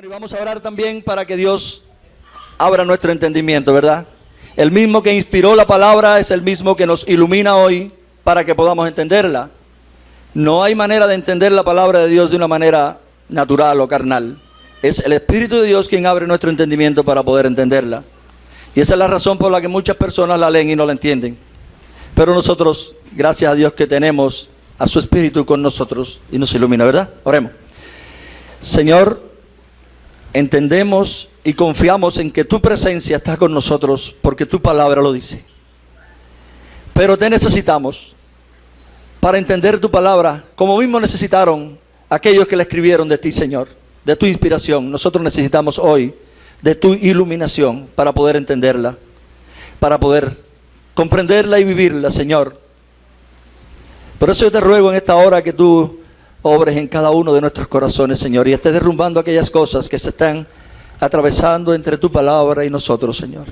Y vamos a orar también para que Dios abra nuestro entendimiento, ¿verdad? El mismo que inspiró la palabra es el mismo que nos ilumina hoy para que podamos entenderla. No hay manera de entender la palabra de Dios de una manera natural o carnal. Es el Espíritu de Dios quien abre nuestro entendimiento para poder entenderla. Y esa es la razón por la que muchas personas la leen y no la entienden. Pero nosotros, gracias a Dios que tenemos a su Espíritu con nosotros y nos ilumina, ¿verdad? Oremos. Señor, entendemos y confiamos en que tu presencia está con nosotros porque tu palabra lo dice. Pero te necesitamos para entender tu palabra, como mismo necesitaron aquellos que la escribieron de ti, Señor, de tu inspiración. Nosotros necesitamos hoy de tu iluminación para poder entenderla, para poder comprenderla y vivirla, Señor. Por eso yo te ruego en esta hora que tú obres en cada uno de nuestros corazones, Señor, y estés derrumbando aquellas cosas que se están atravesando entre tu palabra y nosotros, Señor.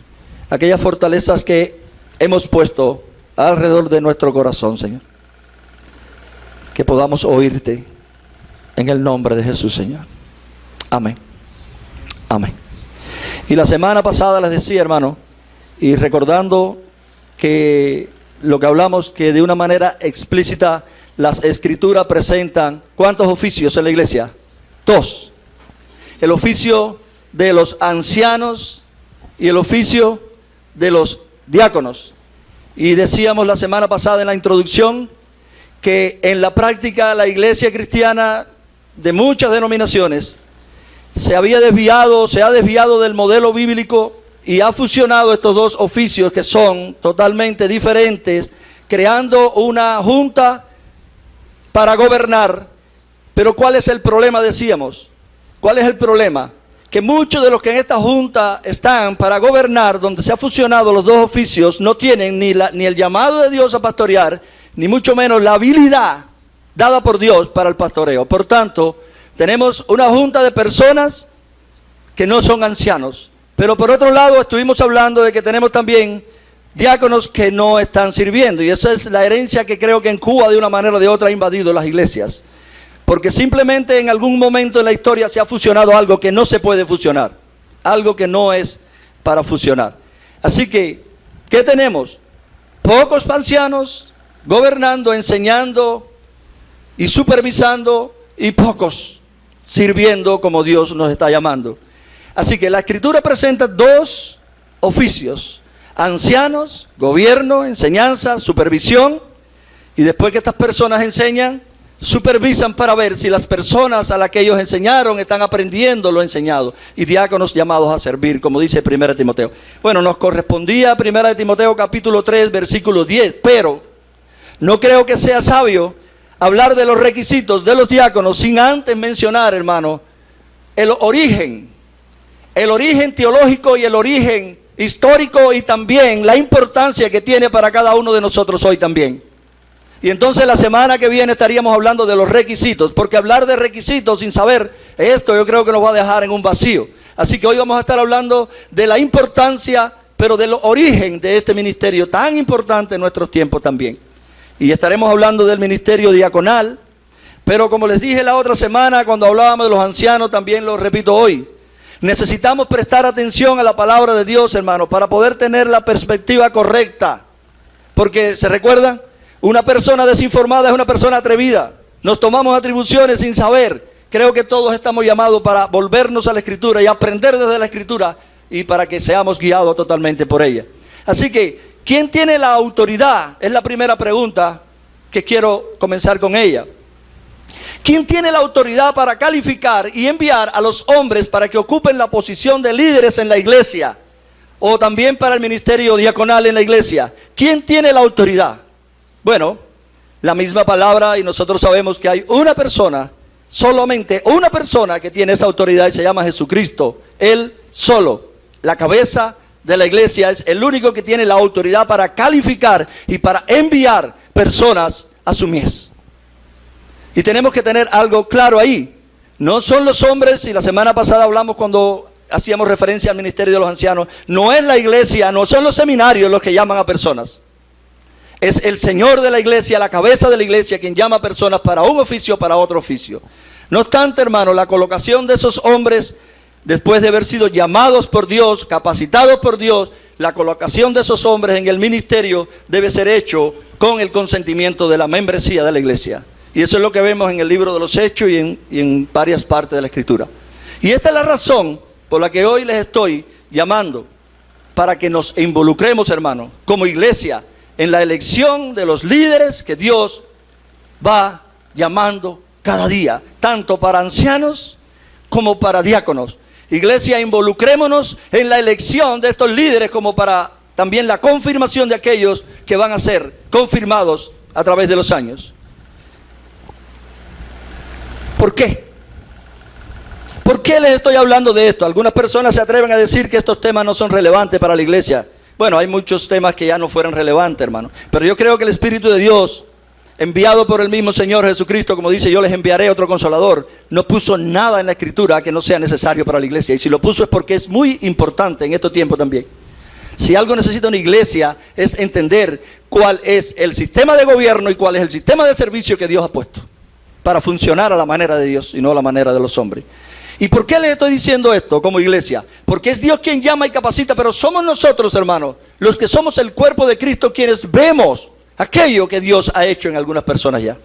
Aquellas fortalezas que hemos puesto alrededor de nuestro corazón, Señor. Que podamos oírte en el nombre de Jesús, Señor. Amén. Amén. Y la semana pasada les decía, hermano, y recordando que lo que hablamos, que de una manera explícita las Escrituras presentan, ¿cuántos oficios en la iglesia? 2. El oficio de los ancianos y el oficio de los diáconos. Y decíamos la semana pasada en la introducción que en la práctica la iglesia cristiana de muchas denominaciones se ha desviado del modelo bíblico y ha fusionado estos dos oficios que son totalmente diferentes, creando una junta para gobernar. Pero ¿cuál es el problema? Decíamos, ¿cuál es el problema? Que muchos de los que en esta junta están para gobernar, donde se han fusionado los dos oficios, no tienen ni el llamado de Dios a pastorear, ni mucho menos la habilidad dada por Dios para el pastoreo. Por tanto, tenemos una junta de personas que no son ancianos. Pero por otro lado, estuvimos hablando de que tenemos también diáconos que no están sirviendo, y esa es la herencia que creo que en Cuba de una manera o de otra ha invadido las iglesias, porque simplemente en algún momento de la historia se ha fusionado algo que no se puede fusionar, algo que no es para fusionar. Así que, ¿qué tenemos? Pocos ancianos gobernando, enseñando y supervisando, y pocos sirviendo como Dios nos está llamando. Así que la Escritura presenta dos oficios: ancianos, gobierno, enseñanza, supervisión, y después que estas personas enseñan, supervisan para ver si las personas a las que ellos enseñaron están aprendiendo lo enseñado, y diáconos llamados a servir, como dice 1 Timoteo. Bueno, nos correspondía 1 Timoteo capítulo 3, versículo 10, pero no creo que sea sabio hablar de los requisitos de los diáconos sin antes mencionar, hermano, el origen teológico y el origen histórico, y también la importancia que tiene para cada uno de nosotros hoy también. Y entonces la semana que viene estaríamos hablando de los requisitos, porque hablar de requisitos sin saber esto yo creo que nos va a dejar en un vacío. Así que hoy vamos a estar hablando de la importancia, pero del origen de este ministerio tan importante en nuestros tiempos también. Y estaremos hablando del ministerio diaconal, pero como les dije la otra semana cuando hablábamos de los ancianos, también lo repito hoy. Necesitamos prestar atención a la palabra de Dios, hermano, para poder tener la perspectiva correcta. Porque, ¿se recuerdan? Una persona desinformada es una persona atrevida. Nos tomamos atribuciones sin saber. Creo que todos estamos llamados para volvernos a la Escritura y aprender desde la Escritura, y para que seamos guiados totalmente por ella. Así que, ¿quién tiene la autoridad? Es la primera pregunta que quiero comenzar con ella. ¿Quién tiene la autoridad para calificar y enviar a los hombres para que ocupen la posición de líderes en la iglesia, o también para el ministerio diaconal en la iglesia? ¿Quién tiene la autoridad? Bueno, la misma palabra, y nosotros sabemos que hay una persona, solamente una persona que tiene esa autoridad, y se llama Jesucristo. Él solo, la cabeza de la iglesia, es el único que tiene la autoridad para calificar y para enviar personas a su mies. Y tenemos que tener algo claro ahí. No son los hombres, y la semana pasada hablamos cuando hacíamos referencia al ministerio de los ancianos, no es la iglesia, no son los seminarios los que llaman a personas. Es el Señor de la iglesia, la cabeza de la iglesia, quien llama a personas para un oficio o para otro oficio. No obstante, hermano, la colocación de esos hombres después de haber sido llamados por Dios, capacitados por Dios, la colocación de esos hombres en el ministerio debe ser hecho con el consentimiento de la membresía de la iglesia. Y eso es lo que vemos en el libro de los Hechos y en varias partes de la Escritura. Y esta es la razón por la que hoy les estoy llamando, para que nos involucremos, hermanos, como iglesia, en la elección de los líderes que Dios va llamando cada día, tanto para ancianos como para diáconos. Iglesia, involucrémonos en la elección de estos líderes como para también la confirmación de aquellos que van a ser confirmados a través de los años. ¿Por qué? ¿Por qué les estoy hablando de esto? Algunas personas se atreven a decir que estos temas no son relevantes para la iglesia. Bueno, hay muchos temas que ya no fueron relevantes, hermano. Pero yo creo que el Espíritu de Dios, enviado por el mismo Señor Jesucristo, como dice, yo les enviaré otro Consolador, no puso nada en la Escritura que no sea necesario para la iglesia. Y si lo puso es porque es muy importante en estos tiempos también. Si algo necesita una iglesia es entender cuál es el sistema de gobierno y cuál es el sistema de servicio que Dios ha puesto para funcionar a la manera de Dios y no a la manera de los hombres. ¿Y por qué les estoy diciendo esto como iglesia? Porque es Dios quien llama y capacita, pero somos nosotros, hermanos, los que somos el cuerpo de Cristo, quienes vemos aquello que Dios ha hecho en algunas personas ya.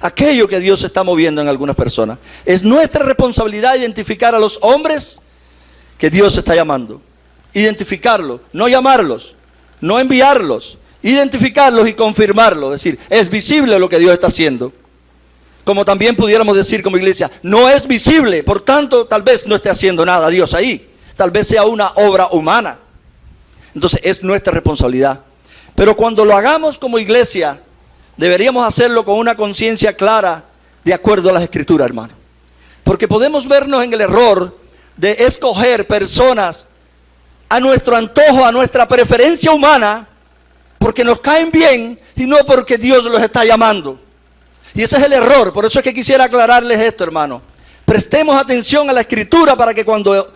Aquello que Dios está moviendo en algunas personas. Es nuestra responsabilidad identificar a los hombres que Dios está llamando. Identificarlos, no llamarlos, no enviarlos, identificarlos y confirmarlos. Es decir, es visible lo que Dios está haciendo. Como también pudiéramos decir como iglesia, no es visible, por tanto tal vez no esté haciendo nada Dios ahí. Tal vez sea una obra humana. Entonces es nuestra responsabilidad. Pero cuando lo hagamos como iglesia, deberíamos hacerlo con una conciencia clara, de acuerdo a las Escrituras, hermano. Porque podemos vernos en el error de escoger personas a nuestro antojo, a nuestra preferencia humana, porque nos caen bien y no porque Dios los está llamando. Y ese es el error. Por eso es que quisiera aclararles esto, hermano. Prestemos atención a la Escritura para que cuando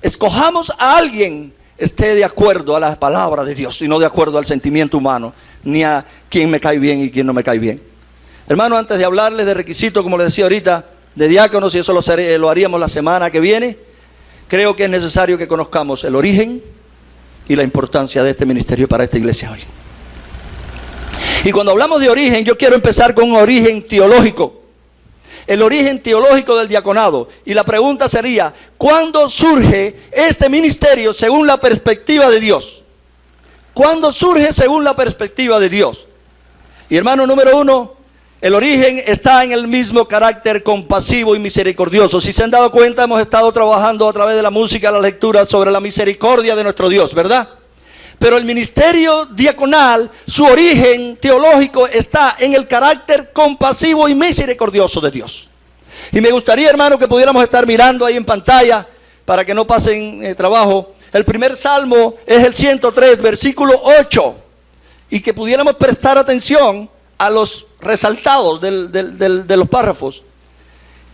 escojamos a alguien esté de acuerdo a las palabras de Dios y no de acuerdo al sentimiento humano, ni a quién me cae bien y quién no me cae bien. Hermano, antes de hablarles de requisitos, como les decía ahorita, de diáconos, y eso lo haríamos la semana que viene, creo que es necesario que conozcamos el origen y la importancia de este ministerio para esta iglesia hoy. Y cuando hablamos de origen, yo quiero empezar con un origen teológico. El origen teológico del diaconado. Y la pregunta sería, ¿cuándo surge este ministerio según la perspectiva de Dios? ¿Cuándo surge según la perspectiva de Dios? Y hermano, número uno, el origen está en el mismo carácter compasivo y misericordioso. Si se han dado cuenta, hemos estado trabajando a través de la música, la lectura, sobre la misericordia de nuestro Dios, ¿verdad? Pero el ministerio diaconal, su origen teológico está en el carácter compasivo y misericordioso de Dios. Y me gustaría, hermano, que pudiéramos estar mirando ahí en pantalla, para que no pasen trabajo. El primer salmo es el 103, versículo 8. Y que pudiéramos prestar atención a los resaltados de los párrafos.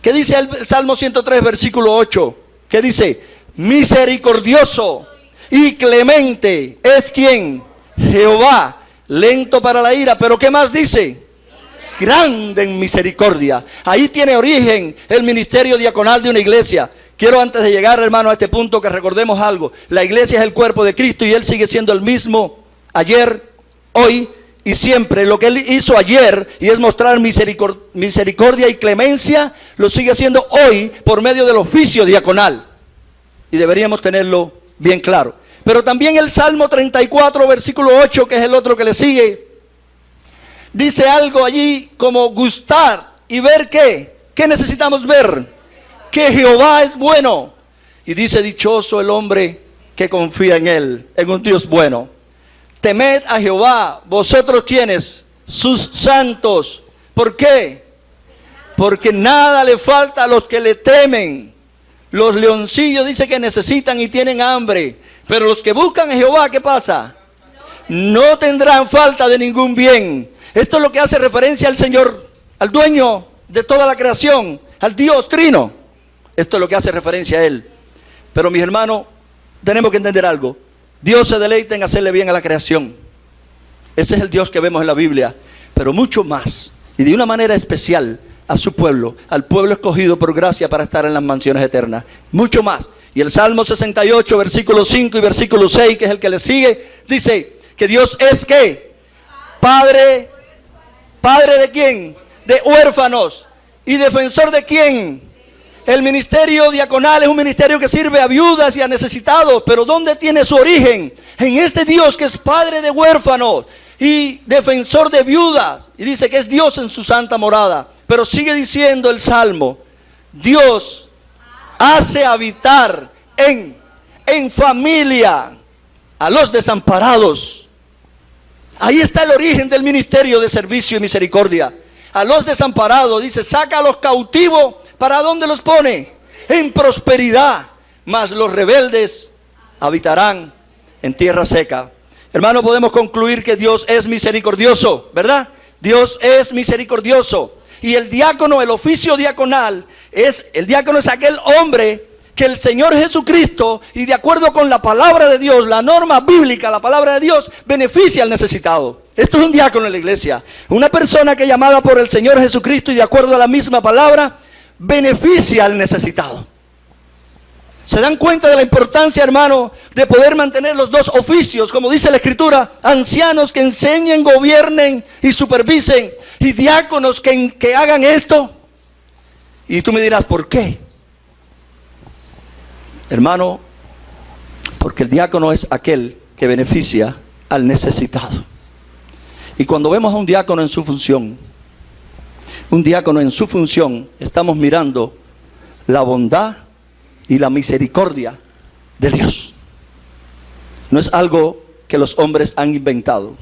¿Qué dice el Salmo 103, versículo 8? ¿Qué dice? Misericordioso y clemente es quien, Jehová, lento para la ira, pero ¿qué más dice? Grande en misericordia. Ahí tiene origen el ministerio diaconal de una iglesia. Quiero, antes de llegar, hermano, a este punto, que recordemos algo. La iglesia es el cuerpo de Cristo y Él sigue siendo el mismo ayer, hoy y siempre. Lo que Él hizo ayer, y es mostrar misericordia y clemencia, lo sigue haciendo hoy por medio del oficio diaconal. Y deberíamos tenerlo bien claro. Pero también el Salmo 34, versículo 8, que es el otro que le sigue, dice algo allí como gustar y ver qué. ¿Qué necesitamos ver? Que Jehová es bueno. Y dice, dichoso el hombre que confía en Él, en un Dios bueno. Temed a Jehová, vosotros quienes, sus santos. ¿Por qué? Porque nada le falta a los que le temen. Los leoncillos dice que necesitan y tienen hambre, pero los que buscan a Jehová, ¿qué pasa? No tendrán falta de ningún bien. Esto es lo que hace referencia al Señor, al dueño de toda la creación, al Dios Trino. Esto es lo que hace referencia a Él. Pero mis hermanos, tenemos que entender algo. Dios se deleita en hacerle bien a la creación. Ese es el Dios que vemos en la Biblia. Pero mucho más, y de una manera especial, a su pueblo, al pueblo escogido por gracia para estar en las mansiones eternas. Mucho más. Y el Salmo 68, versículo 5 y versículo 6, que es el que le sigue, dice que Dios es ¿qué? Padre. ¿Padre de quién? De huérfanos. ¿Y defensor de quién? El ministerio diaconal es un ministerio que sirve a viudas y a necesitados. Pero ¿dónde tiene su origen? En este Dios que es Padre de huérfanos y defensor de viudas. Y dice que es Dios en su santa morada. Pero sigue diciendo el Salmo, Dios hace habitar en familia a los desamparados. Ahí está el origen del ministerio de servicio y misericordia. A los desamparados, dice, saca a los cautivos. ¿Para dónde los pone? En prosperidad. Mas los rebeldes habitarán en tierra seca. Hermano, podemos concluir que Dios es misericordioso, ¿verdad? Dios es misericordioso. Y el diácono, el oficio diaconal, el diácono es aquel hombre que el Señor Jesucristo, y de acuerdo con la palabra de Dios, la norma bíblica, la palabra de Dios, beneficia al necesitado. Esto es un diácono en la iglesia. Una persona que llamada por el Señor Jesucristo y de acuerdo a la misma palabra, beneficia al necesitado. ¿Se dan cuenta de la importancia, hermano, de poder mantener los dos oficios? Como dice la Escritura, ancianos que enseñen, gobiernen y supervisen, y diáconos que hagan esto. Y tú me dirás, ¿por qué? Hermano, porque el diácono es aquel que beneficia al necesitado. Y cuando vemos a un diácono en su función, estamos mirando la bondad y la misericordia de Dios. No es algo que los hombres han inventado.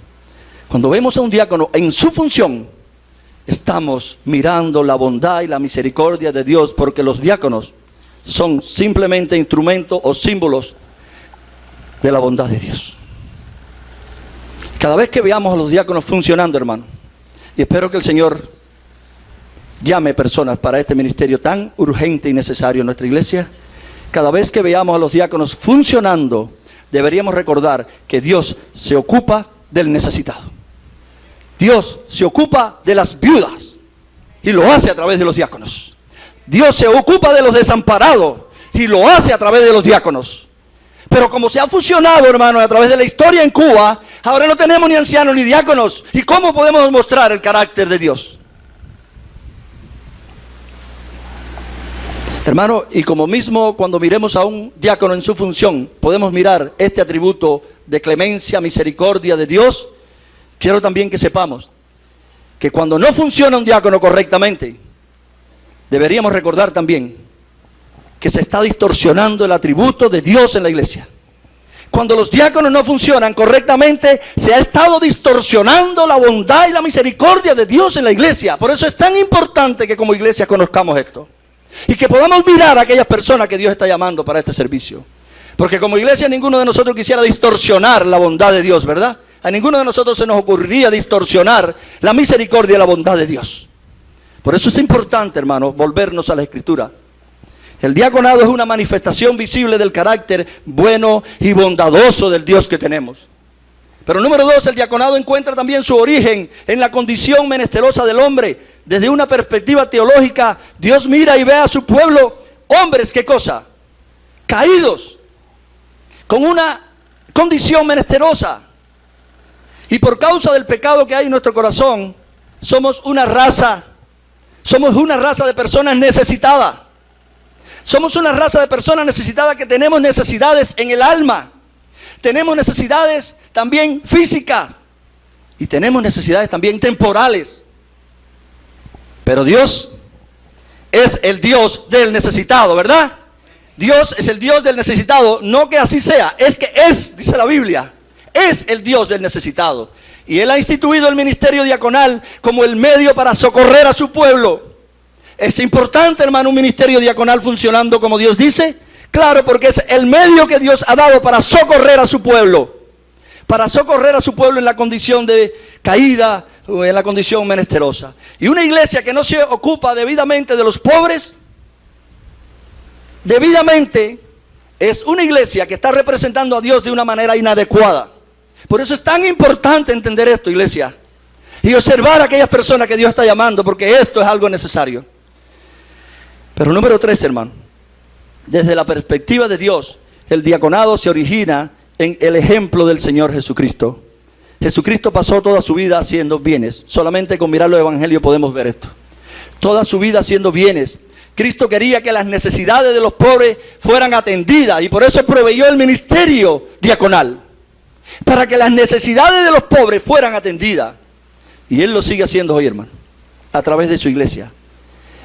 Cuando vemos a un diácono en su función, estamos mirando la bondad y la misericordia de Dios, porque los diáconos son simplemente instrumentos o símbolos de la bondad de Dios. Cada vez que veamos a los diáconos funcionando, hermano, y espero que el Señor llame personas para este ministerio tan urgente y necesario en nuestra iglesia, cada vez que veamos a los diáconos funcionando, deberíamos recordar que Dios se ocupa del necesitado. Dios se ocupa de las viudas y lo hace a través de los diáconos. Dios se ocupa de los desamparados y lo hace a través de los diáconos. Pero como se ha fusionado, hermano, a través de la historia en Cuba, ahora no tenemos ni ancianos ni diáconos. ¿Y cómo podemos mostrar el carácter de Dios? Hermano, y como mismo cuando miremos a un diácono en su función, podemos mirar este atributo de clemencia, misericordia de Dios. Quiero también que sepamos que cuando no funciona un diácono correctamente, deberíamos recordar también que se está distorsionando el atributo de Dios en la iglesia. Cuando los diáconos no funcionan correctamente, se ha estado distorsionando la bondad y la misericordia de Dios en la iglesia. Por eso es tan importante que como iglesia conozcamos esto. Y que podamos mirar a aquellas personas que Dios está llamando para este servicio. Porque como iglesia ninguno de nosotros quisiera distorsionar la bondad de Dios, ¿verdad? A ninguno de nosotros se nos ocurriría distorsionar la misericordia y la bondad de Dios. Por eso es importante, hermano, volvernos a la Escritura. El diaconado es una manifestación visible del carácter bueno y bondadoso del Dios que tenemos. Pero número 2, el diaconado encuentra también su origen en la condición menesterosa del hombre. Desde una perspectiva teológica, Dios mira y ve a su pueblo, hombres, ¿qué cosa? Caídos, con una condición menesterosa. Y por causa del pecado que hay en nuestro corazón, somos una raza de personas necesitadas. Somos una raza de personas necesitadas que tenemos necesidades en el alma. Tenemos necesidades también físicas. Y tenemos necesidades también temporales. Pero Dios es el Dios del necesitado, ¿verdad? Dios es el Dios del necesitado. No que así sea, es que es, dice la Biblia, es el Dios del necesitado. Y Él ha instituido el ministerio diaconal como el medio para socorrer a su pueblo. ¿Es importante, hermano, un ministerio diaconal funcionando como Dios dice? Claro, porque es el medio que Dios ha dado para socorrer a su pueblo. Para socorrer a su pueblo en la condición de caída o en la condición menesterosa. Y una iglesia que no se ocupa debidamente de los pobres, debidamente es una iglesia que está representando a Dios de una manera inadecuada. Por eso es tan importante entender esto, iglesia. y observar a aquellas personas que Dios está llamando, porque esto es algo necesario. Pero número 3, hermano, desde la perspectiva de Dios, el diaconado se origina en el ejemplo del Señor Jesucristo. Jesucristo pasó toda su vida haciendo bienes. Solamente con mirar los evangelios podemos ver esto. Toda su vida haciendo bienes. Cristo quería que las necesidades de los pobres fueran atendidas, y por eso proveyó el ministerio diaconal, para que las necesidades de los pobres fueran atendidas. Y Él lo sigue haciendo hoy, hermano, a través de su iglesia.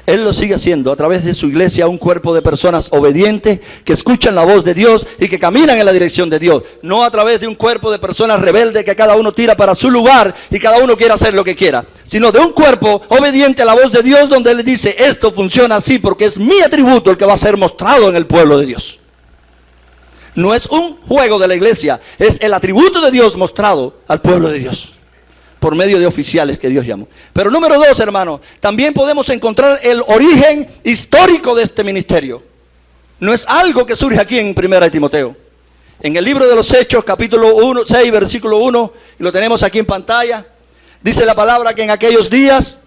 Él lo sigue haciendo a través de su iglesia, un cuerpo de personas obedientes que escuchan la voz de Dios y que caminan en la dirección de Dios. No a través de un cuerpo de personas rebeldes que cada uno tira para su lugar y cada uno quiere hacer lo que quiera, sino de un cuerpo obediente a la voz de Dios, donde Él dice: esto funciona así porque es mi atributo el que va a ser mostrado en el pueblo de Dios. No es un juego de la iglesia, es el atributo de Dios mostrado al pueblo de Dios, por medio de oficiales que Dios llamó. Pero número 2, hermano, también podemos encontrar el origen histórico de este ministerio. No es algo que surge aquí en 1 de Timoteo. En el libro de los Hechos, capítulo 6, versículo 1, y lo tenemos aquí en pantalla, dice la palabra que en aquellos días,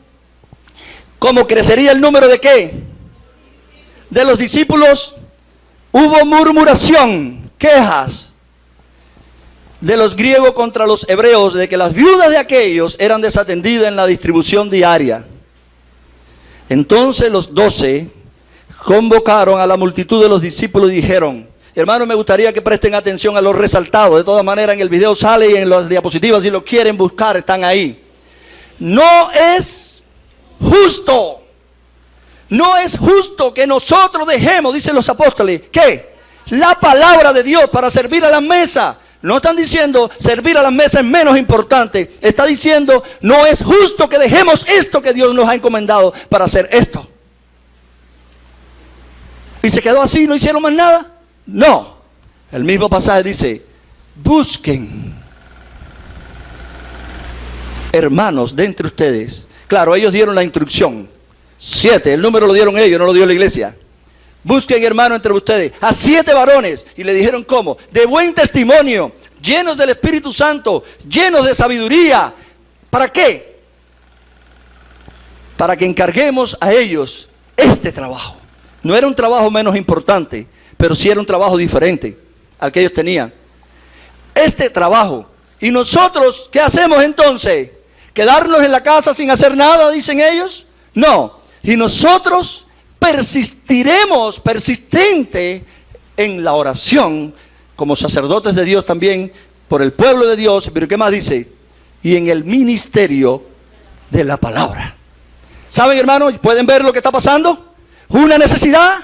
¿cómo crecería el número de qué? De los discípulos, hubo murmuración, quejas de los griegos contra los hebreos, de que las viudas de aquellos eran desatendidas en la distribución diaria. Entonces los 12 convocaron a la multitud de los discípulos y dijeron: hermanos, me gustaría que presten atención a los resaltados. De todas maneras, en el video sale y en las diapositivas, si lo quieren buscar, están ahí. No es justo que nosotros dejemos, dicen los apóstoles, ¿qué? La palabra de Dios para servir a la mesa. No están diciendo servir a la mesa es menos importante. Está diciendo: no es justo que dejemos esto que Dios nos ha encomendado para hacer esto. ¿Y se quedó así? ¿No hicieron más nada? No. El mismo pasaje dice: busquen hermanos de entre ustedes. Claro, ellos dieron la instrucción. 7, el número lo dieron ellos, no lo dio la iglesia. Busquen hermanos entre ustedes a 7 varones. Y le dijeron cómo: de buen testimonio, llenos del Espíritu Santo, llenos de sabiduría. ¿Para qué? Para que encarguemos a ellos este trabajo. No era un trabajo menos importante, pero sí era un trabajo diferente al que ellos tenían. Este trabajo. ¿Y nosotros qué hacemos entonces? ¿Quedarnos en la casa sin hacer nada, dicen ellos? No. Y nosotros persistente en la oración, como sacerdotes de Dios también, por el pueblo de Dios. Pero ¿qué más dice? Y en el ministerio de la palabra. ¿Saben, hermanos? ¿Pueden ver lo que está pasando? Una necesidad,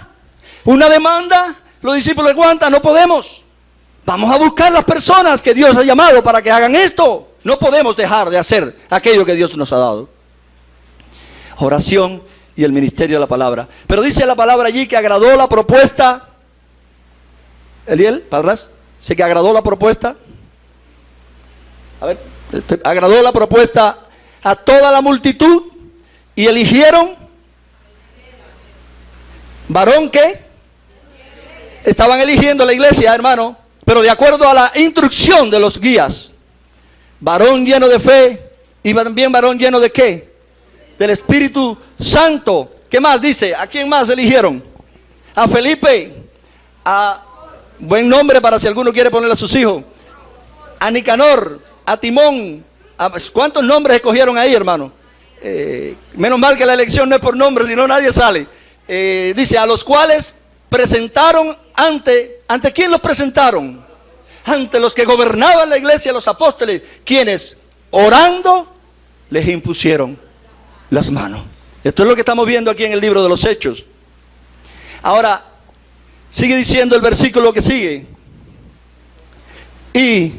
una demanda. Los discípulos aguantan, no podemos. Vamos a buscar las personas que Dios ha llamado para que hagan esto. No podemos dejar de hacer aquello que Dios nos ha dado. Oración y el ministerio de la palabra. Pero dice la palabra allí que agradó la propuesta. Eliel, para atrás. Sé que agradó la propuesta. A ver, agradó la propuesta a toda la multitud y eligieron varón que estaban eligiendo la iglesia, hermano, pero de acuerdo a la instrucción de los guías. Varón lleno de fe y también varón lleno de ¿qué? Del Espíritu Santo. ¿Qué más dice? ¿A quién más eligieron? A Felipe, a buen nombre para si alguno quiere ponerle a sus hijos, a Nicanor, a Timón. ¿Cuántos nombres escogieron ahí, hermano? Menos mal que la elección no es por nombre, si no nadie sale. Dice, a los cuales presentaron ¿ante quién los presentaron? Ante los que gobernaban la iglesia, los apóstoles, quienes orando les impusieron las manos. Esto es lo que estamos viendo aquí en el libro de los Hechos. Ahora, sigue diciendo el versículo que sigue. Y,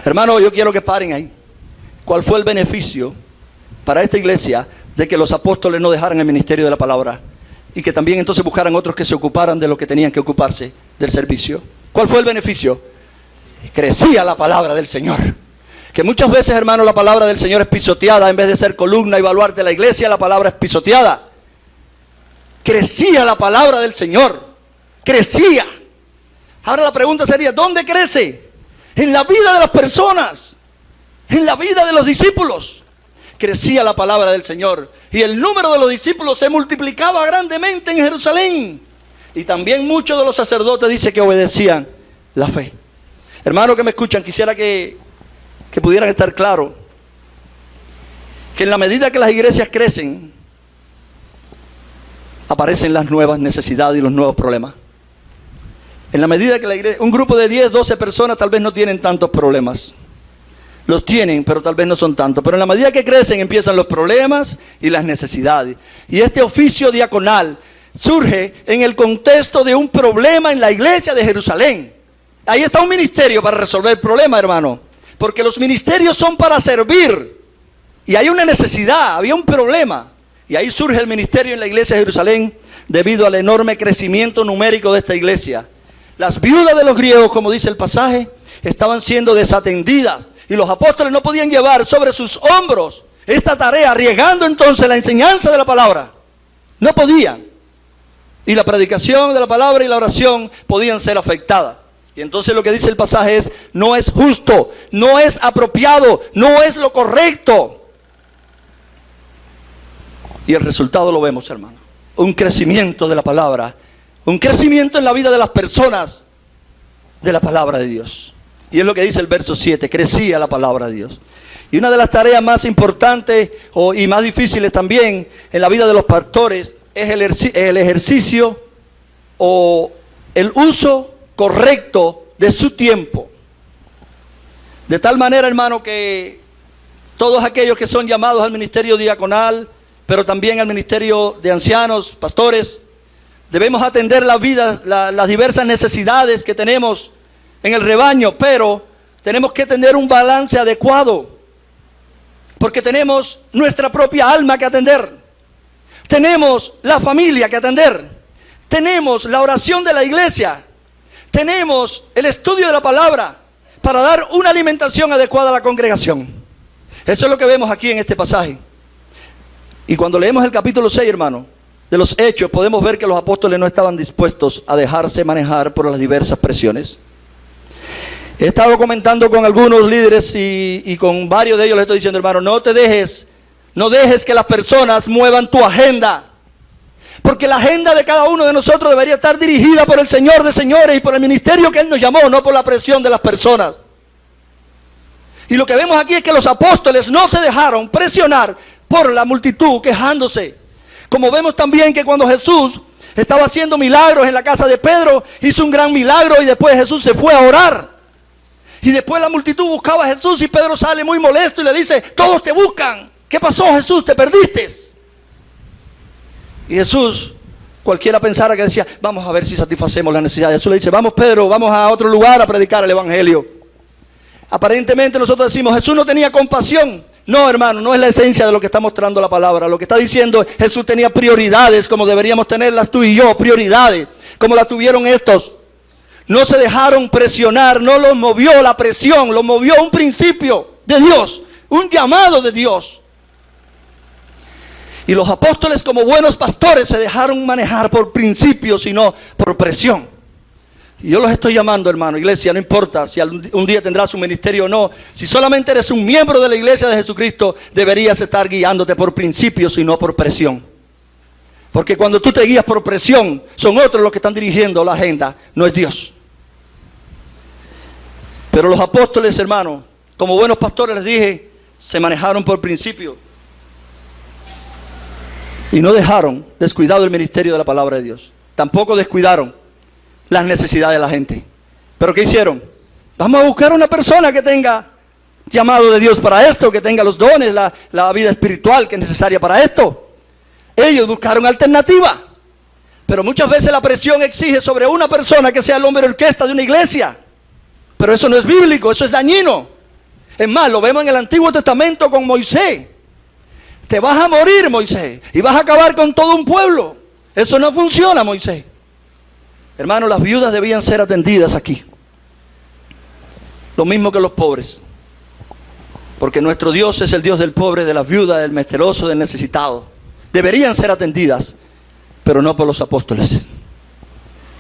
hermano, yo quiero que paren ahí. ¿Cuál fue el beneficio para esta iglesia de que los apóstoles no dejaran el ministerio de la palabra? Y que también entonces buscaran otros que se ocuparan de lo que tenían que ocuparse, del servicio. ¿Cuál fue el beneficio? Crecía la palabra del Señor. Que muchas veces, hermano, la palabra del Señor es pisoteada. En vez de ser columna y baluarte de la iglesia, la palabra es pisoteada. Crecía la palabra del Señor. Crecía. Ahora la pregunta sería, ¿dónde crece? En la vida de las personas. en la vida de los discípulos. Crecía la palabra del Señor y el número de los discípulos se multiplicaba grandemente en Jerusalén. Y también muchos de los sacerdotes dice que obedecían la fe. Hermanos que me escuchan, quisiera que pudieran estar claros que en la medida que las iglesias crecen, aparecen las nuevas necesidades y los nuevos problemas. En la medida que la iglesia, un grupo de 10, 12 personas tal vez no tienen tantos problemas. Los tienen, pero tal vez no son tantos. Pero en la medida que crecen empiezan los problemas y las necesidades. Y este oficio diaconal surge en el contexto de un problema en la iglesia de Jerusalén. Ahí está un ministerio para resolver el problema, hermano. Porque los ministerios son para servir. Y hay una necesidad, había un problema. Y ahí surge el ministerio en la iglesia de Jerusalén debido al enorme crecimiento numérico de esta iglesia. Las viudas de los griegos, como dice el pasaje, estaban siendo desatendidas. Y los apóstoles no podían llevar sobre sus hombros esta tarea, arriesgando entonces la enseñanza de la palabra. No podían. Y la predicación de la palabra y la oración podían ser afectadas. Y entonces lo que dice el pasaje es, no es justo, no es apropiado, no es lo correcto. Y el resultado lo vemos, hermano. Un crecimiento de la palabra, un crecimiento en la vida de las personas de la palabra de Dios. Y es lo que dice el verso 7, crecía la palabra de Dios. Y una de las tareas más importantes y más difíciles también en la vida de los pastores es el ejercicio o el uso correcto de su tiempo. De tal manera, hermano, que todos aquellos que son llamados al ministerio diaconal, pero también al ministerio de ancianos, pastores, debemos atender la vida, las diversas necesidades que tenemos en el rebaño, pero tenemos que tener un balance adecuado, porque tenemos nuestra propia alma que atender, tenemos la familia que atender, tenemos la oración de la iglesia, tenemos el estudio de la palabra para dar una alimentación adecuada a la congregación. Eso es lo que vemos aquí en este pasaje. Y cuando leemos el capítulo 6, hermano, de los Hechos, podemos ver que los apóstoles no estaban dispuestos a dejarse manejar por las diversas presiones. He estado comentando con algunos líderes y con varios de ellos les estoy diciendo, hermano, no dejes que las personas muevan tu agenda. Porque la agenda de cada uno de nosotros debería estar dirigida por el Señor de señores y por el ministerio que Él nos llamó, no por la presión de las personas. Y lo que vemos aquí es que los apóstoles no se dejaron presionar por la multitud quejándose. Como vemos también que cuando Jesús estaba haciendo milagros en la casa de Pedro, hizo un gran milagro y después Jesús se fue a orar. Y después la multitud buscaba a Jesús y Pedro sale muy molesto y le dice, todos te buscan. ¿Qué pasó, Jesús? ¿Te perdiste? Y Jesús, cualquiera pensara que decía, vamos a ver si satisfacemos las necesidades. Jesús le dice, vamos Pedro, vamos a otro lugar a predicar el evangelio. Aparentemente nosotros decimos, Jesús no tenía compasión. No, hermano, no es la esencia de lo que está mostrando la palabra. Lo que está diciendo, Jesús tenía prioridades como deberíamos tenerlas tú y yo, prioridades, como las tuvieron estos. No se dejaron presionar, no los movió la presión, los movió un principio de Dios, un llamado de Dios. Y los apóstoles, como buenos pastores, se dejaron manejar por principios y no por presión. Y yo los estoy llamando, hermano, iglesia, no importa si un día tendrás un ministerio o no. Si solamente eres un miembro de la iglesia de Jesucristo, deberías estar guiándote por principios y no por presión. Porque cuando tú te guías por presión, son otros los que están dirigiendo la agenda, no es Dios. Pero los apóstoles, hermano, como buenos pastores les dije, se manejaron por principios. Y no dejaron descuidado el ministerio de la palabra de Dios. Tampoco descuidaron las necesidades de la gente. ¿Pero qué hicieron? Vamos a buscar una persona que tenga llamado de Dios para esto, que tenga los dones, la vida espiritual que es necesaria para esto. Ellos buscaron alternativa. Pero muchas veces la presión exige sobre una persona que sea el hombre de orquesta de una iglesia. Pero eso no es bíblico, eso es dañino. Es más, lo vemos en el Antiguo Testamento con Moisés. Te vas a morir, Moisés, y vas a acabar con todo un pueblo. Eso no funciona, Moisés. Hermano, las viudas debían ser atendidas aquí. Lo mismo que los pobres. Porque nuestro Dios es el Dios del pobre, de las viudas, del menesteroso, del necesitado. Deberían ser atendidas, pero no por los apóstoles.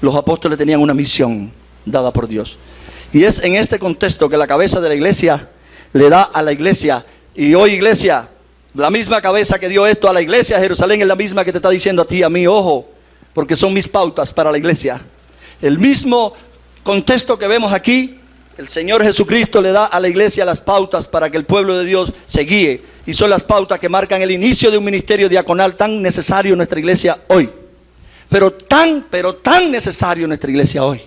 Los apóstoles tenían una misión dada por Dios. Y es en este contexto que la cabeza de la iglesia le da a la iglesia. Y hoy, iglesia, la misma cabeza que dio esto a la iglesia de Jerusalén es la misma que te está diciendo a ti, a mí, ojo, porque son mis pautas para la iglesia. El mismo contexto que vemos aquí, el Señor Jesucristo le da a la iglesia las pautas para que el pueblo de Dios se guíe. Y son las pautas que marcan el inicio de un ministerio diaconal tan necesario en nuestra iglesia hoy. Pero tan necesario en nuestra iglesia hoy.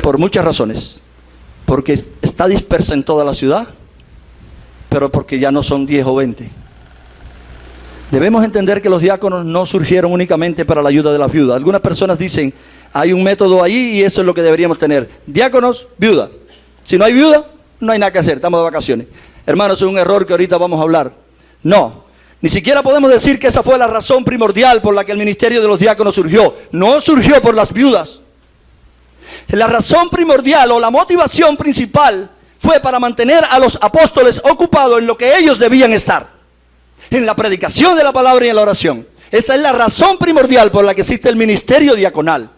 Por muchas razones. Porque está dispersa en toda la ciudad, pero porque ya no son 10 o 20. Debemos entender que los diáconos no surgieron únicamente para la ayuda de las viudas. Algunas personas dicen, hay un método allí y eso es lo que deberíamos tener. Diáconos, viuda. Si no hay viuda, no hay nada que hacer, estamos de vacaciones. Hermanos, es un error que ahorita vamos a hablar. No, ni siquiera podemos decir que esa fue la razón primordial por la que el ministerio de los diáconos surgió. No surgió por las viudas. La razón primordial o la motivación principal fue para mantener a los apóstoles ocupados en lo que ellos debían estar. En la predicación de la palabra y en la oración. Esa es la razón primordial por la que existe el ministerio diaconal.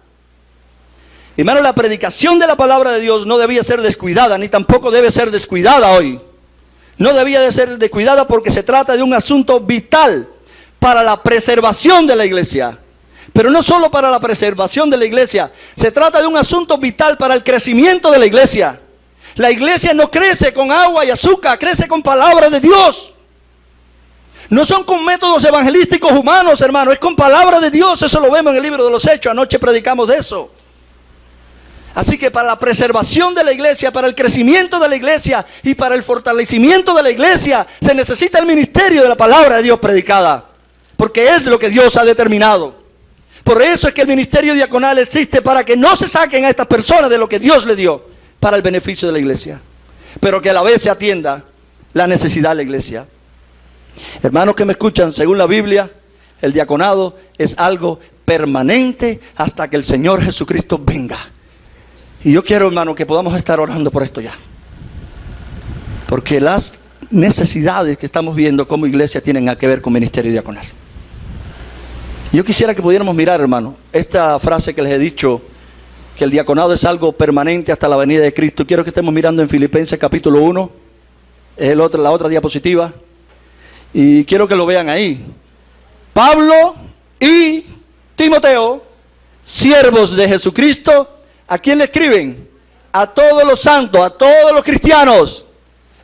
Hermano, la predicación de la palabra de Dios no debía ser descuidada, ni tampoco debe ser descuidada hoy. No debía de ser descuidada porque se trata de un asunto vital para la preservación de la iglesia. Pero no solo para la preservación de la iglesia, se trata de un asunto vital para el crecimiento de la iglesia. La iglesia no crece con agua y azúcar, crece con palabra de Dios. No son con métodos evangelísticos humanos, hermano, es con palabra de Dios. Eso lo vemos en el libro de los Hechos, anoche predicamos de eso. Así que para la preservación de la iglesia, para el crecimiento de la iglesia y para el fortalecimiento de la iglesia, se necesita el ministerio de la palabra de Dios predicada, porque es lo que Dios ha determinado. Por eso es que el ministerio diaconal existe, para que no se saquen a estas personas de lo que Dios le dio para el beneficio de la iglesia, pero que a la vez se atienda la necesidad de la iglesia. Hermanos que me escuchan, según la Biblia, el diaconado es algo permanente hasta que el Señor Jesucristo venga. Y yo quiero, hermano, que podamos estar orando por esto ya. Porque las necesidades que estamos viendo como iglesia tienen que ver con ministerio diaconal. Yo quisiera que pudiéramos mirar, hermano, esta frase que les he dicho, que el diaconado es algo permanente hasta la venida de Cristo. Quiero que estemos mirando en Filipenses capítulo 1, es la otra diapositiva, y quiero que lo vean ahí. Pablo y Timoteo, siervos de Jesucristo. ¿A quién le escriben? A todos los santos, a todos los cristianos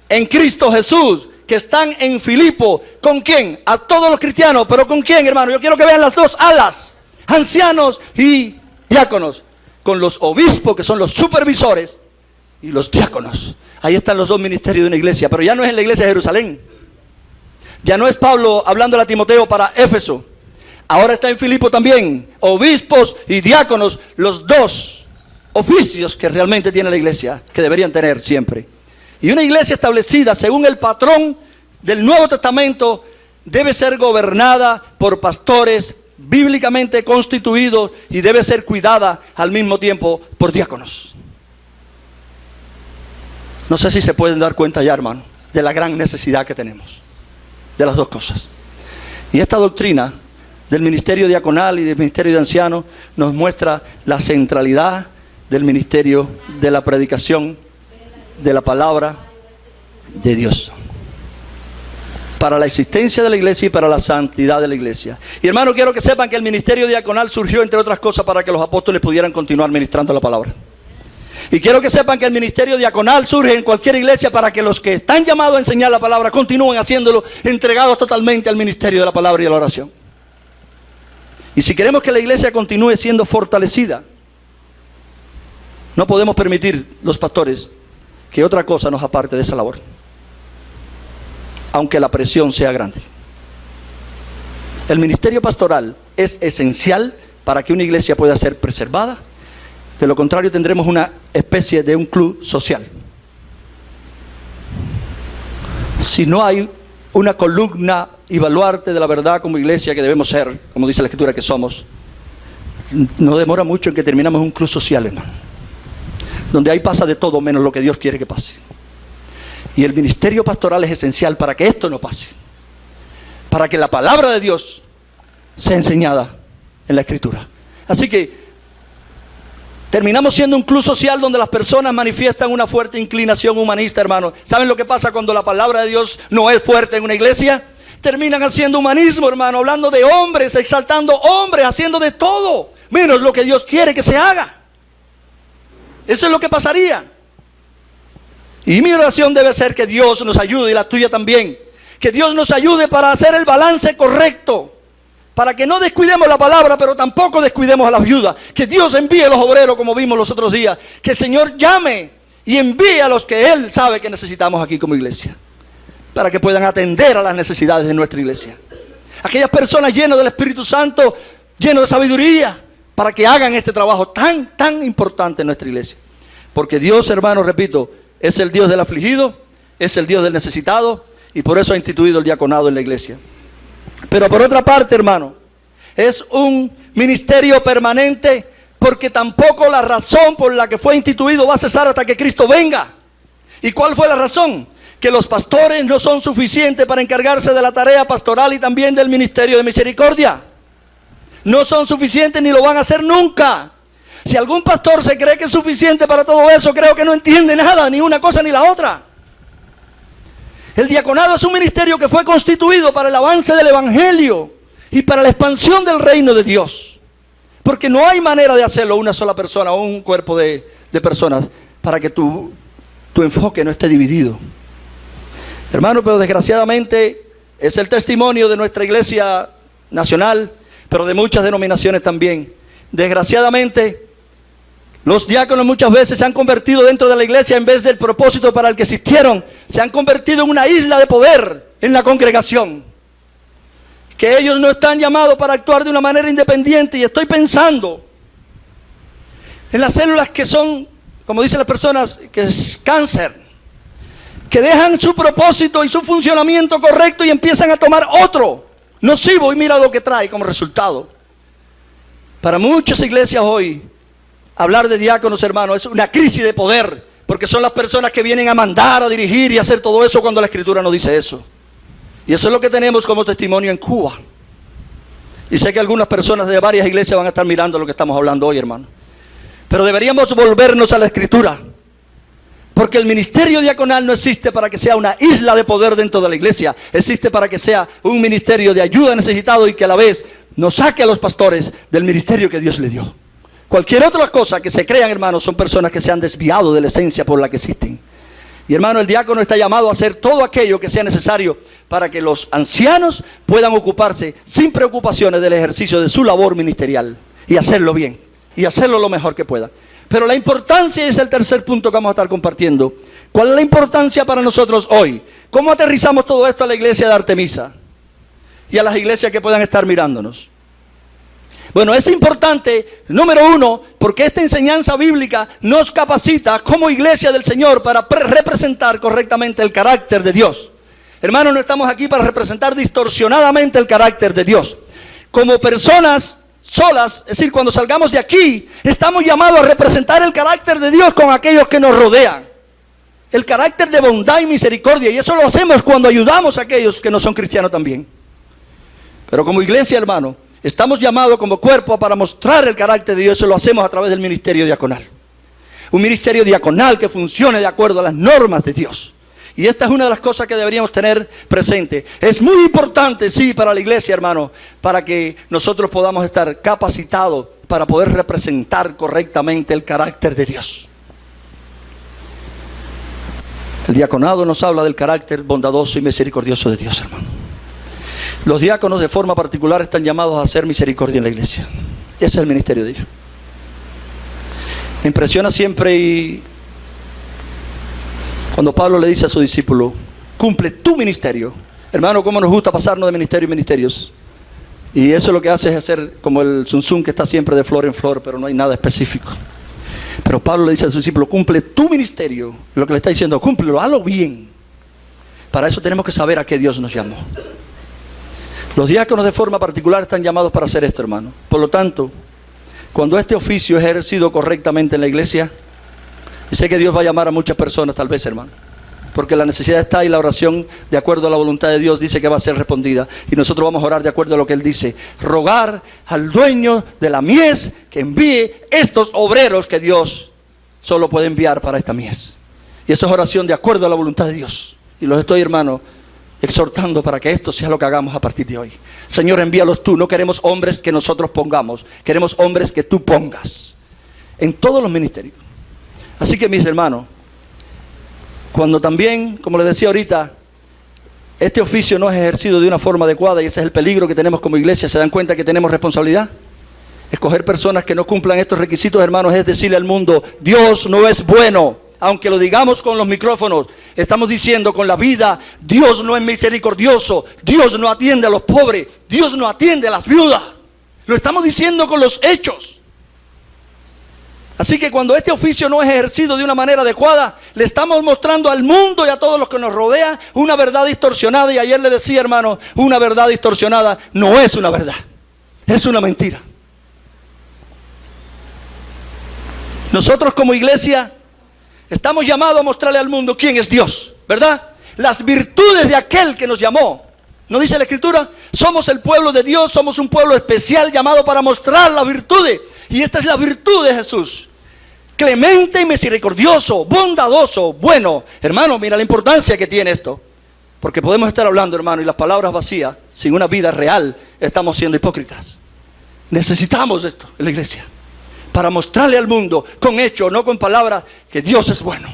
en Cristo Jesús que están en Filipo. ¿Con quién? A todos los cristianos. ¿Pero con quién, hermano? Yo quiero que vean las dos alas, ancianos y diáconos, con los obispos que son los supervisores y los diáconos. Ahí están los dos ministerios de una iglesia, pero ya no es en la iglesia de Jerusalén. Ya no es Pablo hablándole a Timoteo para Éfeso. Ahora está en Filipo también, obispos y diáconos, los dos oficios que realmente tiene la iglesia, que deberían tener siempre. Y una iglesia establecida según el patrón del Nuevo Testamento debe ser gobernada por pastores bíblicamente constituidos y debe ser cuidada al mismo tiempo por diáconos. No sé si se pueden dar cuenta ya, hermano, de la gran necesidad que tenemos de las dos cosas. Y esta doctrina del ministerio diaconal y del ministerio de ancianos nos muestra la centralidad del ministerio de la predicación de la palabra de Dios para la existencia de la iglesia y para la santidad de la iglesia. Y hermano, quiero que sepan que el ministerio diaconal surgió, entre otras cosas, para que los apóstoles pudieran continuar ministrando la palabra. Y quiero que sepan que el ministerio diaconal surge en cualquier iglesia para que los que están llamados a enseñar la palabra continúen haciéndolo, entregados totalmente al ministerio de la palabra y de la oración. Y si queremos que la iglesia continúe siendo fortalecida, no podemos permitir, los pastores, que otra cosa nos aparte de esa labor, aunque la presión sea grande. El ministerio pastoral es esencial para que una iglesia pueda ser preservada. De lo contrario, tendremos una especie de un club social. Si no hay una columna y baluarte de la verdad como iglesia que debemos ser, como dice la Escritura que somos, no demora mucho en que terminamos un club social, hermano, donde ahí pasa de todo menos lo que Dios quiere que pase. Y el ministerio pastoral es esencial para que esto no pase, para que la palabra de Dios sea enseñada en la Escritura. Así que Terminamos siendo un club social donde las personas manifiestan una fuerte inclinación humanista, hermano. ¿Saben lo que pasa cuando la palabra de Dios no es fuerte en una iglesia? Terminan haciendo humanismo, hermano, hablando de hombres, exaltando hombres, haciendo de todo, menos lo que Dios quiere que se haga. Eso es lo que pasaría. Y mi oración debe ser que Dios nos ayude, y la tuya también. Que Dios nos ayude para hacer el balance correcto. Para que no descuidemos la palabra, pero tampoco descuidemos a las viudas. Que Dios envíe a los obreros, como vimos los otros días. Que el Señor llame y envíe a los que Él sabe que necesitamos aquí como iglesia. Para que puedan atender a las necesidades de nuestra iglesia. Aquellas personas llenas del Espíritu Santo, llenas de sabiduría, para que hagan este trabajo tan importante en nuestra iglesia. Porque Dios, hermano, repito, es el Dios del afligido, es el Dios del necesitado, y por eso ha instituido el diaconado en la iglesia. Pero por otra parte, hermano, es un ministerio permanente, porque tampoco la razón por la que fue instituido va a cesar hasta que Cristo venga. ¿Y cuál fue la razón? Que los pastores no son suficientes para encargarse de la tarea pastoral y también del ministerio de misericordia. No son suficientes ni lo van a hacer nunca. Si algún pastor se cree que es suficiente para todo eso, creo que no entiende nada, ni una cosa ni la otra. El diaconado es un ministerio que fue constituido para el avance del evangelio y para la expansión del reino de Dios. Porque no hay manera de hacerlo una sola persona o un cuerpo de personas para que tu enfoque no esté dividido. Hermano, pero desgraciadamente es el testimonio de nuestra iglesia nacional, pero de muchas denominaciones también. Desgraciadamente, los diáconos muchas veces se han convertido dentro de la iglesia, en vez del propósito para el que existieron, se han convertido en una isla de poder en la congregación. Que ellos no están llamados para actuar de una manera independiente. Y estoy pensando en las células que son, como dicen las personas, que es cáncer, que dejan su propósito y su funcionamiento correcto y empiezan a tomar otro nocivo, y mira lo que trae como resultado. Para muchas iglesias hoy, hablar de diáconos, hermano, es una crisis de poder, porque son las personas que vienen a mandar, a dirigir y a hacer todo eso cuando la Escritura no dice eso. Y eso es lo que tenemos como testimonio en Cuba. Y sé que algunas personas de varias iglesias van a estar mirando lo que estamos hablando hoy, hermano. Pero deberíamos volvernos a la Escritura, porque el ministerio diaconal no existe para que sea una isla de poder dentro de la iglesia. Existe para que sea un ministerio de ayuda necesitado y que a la vez nos saque a los pastores del ministerio que Dios le dio. Cualquier otra cosa que se crean, hermanos, son personas que se han desviado de la esencia por la que existen. Y hermano, el diácono está llamado a hacer todo aquello que sea necesario para que los ancianos puedan ocuparse sin preocupaciones del ejercicio de su labor ministerial y hacerlo bien y hacerlo lo mejor que pueda. Pero la importancia es el tercer punto que vamos a estar compartiendo. ¿Cuál es la importancia para nosotros hoy? ¿Cómo aterrizamos todo esto a la iglesia de Artemisa y a las iglesias que puedan estar mirándonos? Bueno, es importante, número uno, porque esta enseñanza bíblica nos capacita como iglesia del Señor para representar correctamente el carácter de Dios. Hermanos, no estamos aquí para representar distorsionadamente el carácter de Dios. Como personas solas, es decir, cuando salgamos de aquí, estamos llamados a representar el carácter de Dios con aquellos que nos rodean. El carácter de bondad y misericordia, y eso lo hacemos cuando ayudamos a aquellos que no son cristianos también. Pero como iglesia, hermano, estamos llamados como cuerpo para mostrar el carácter de Dios. Eso lo hacemos a través del ministerio diaconal. Un ministerio diaconal que funcione de acuerdo a las normas de Dios. Y esta es una de las cosas que deberíamos tener presente. Es muy importante, sí, para la iglesia, hermano, para que nosotros podamos estar capacitados para poder representar correctamente el carácter de Dios. El diaconado nos habla del carácter bondadoso y misericordioso de Dios, hermano. Los diáconos de forma particular están llamados a hacer misericordia en la iglesia. Ese es el ministerio de ellos. Me impresiona siempre cuando Pablo le dice a su discípulo, cumple tu ministerio. Hermano, cómo nos gusta pasarnos de ministerio en ministerios. Y eso lo que hace es hacer como el zunzún que está siempre de flor en flor, pero no hay nada específico. Pero Pablo le dice a su discípulo, cumple tu ministerio. Lo que le está diciendo, cúmplelo, hazlo bien. Para eso tenemos que saber a qué Dios nos llamó. Los diáconos de forma particular están llamados para hacer esto, hermano. Por lo tanto, cuando este oficio es ejercido correctamente en la iglesia, y sé que Dios va a llamar a muchas personas tal vez, hermano. porque la necesidad está y la oración de acuerdo a la voluntad de Dios dice que va a ser respondida. Y nosotros vamos a orar de acuerdo a lo que Él dice. Rogar al dueño de la mies que envíe estos obreros que Dios solo puede enviar para esta mies. Y eso es oración de acuerdo a la voluntad de Dios. Y los estoy, hermano, exhortando para que esto sea lo que hagamos a partir de hoy. Señor, envíalos tú. No queremos hombres que nosotros pongamos. Queremos hombres que tú pongas en todos los ministerios. Así que, mis hermanos, cuando también, como les decía ahorita, este oficio no es ejercido de una forma adecuada, y ese es el peligro que tenemos como iglesia, ¿se dan cuenta que tenemos responsabilidad? Escoger personas que no cumplan estos requisitos, hermanos, es decirle al mundo, Dios no es bueno. Aunque lo digamos con los micrófonos, estamos diciendo con la vida, Dios no es misericordioso, Dios no atiende a los pobres, Dios no atiende a las viudas. Lo estamos diciendo con los hechos. Así que cuando este oficio no es ejercido de una manera adecuada, le estamos mostrando al mundo y a todos los que nos rodean una verdad distorsionada. Y ayer le decía, hermano, una verdad distorsionada no es una verdad, es una mentira. Nosotros como iglesia estamos llamados a mostrarle al mundo quién es Dios, ¿verdad? Las virtudes de aquel que nos llamó. ¿No dice la Escritura? Somos el pueblo de Dios, somos un pueblo especial llamado para mostrar las virtudes. Y esta es la virtud de Jesús. Clemente y misericordioso, bondadoso, bueno. Hermano, mira la importancia que tiene esto. Porque podemos estar hablando, hermano, y las palabras vacías, sin una vida real, estamos siendo hipócritas. Necesitamos esto en la iglesia. Para mostrarle al mundo, con hechos, no con palabras, que Dios es bueno.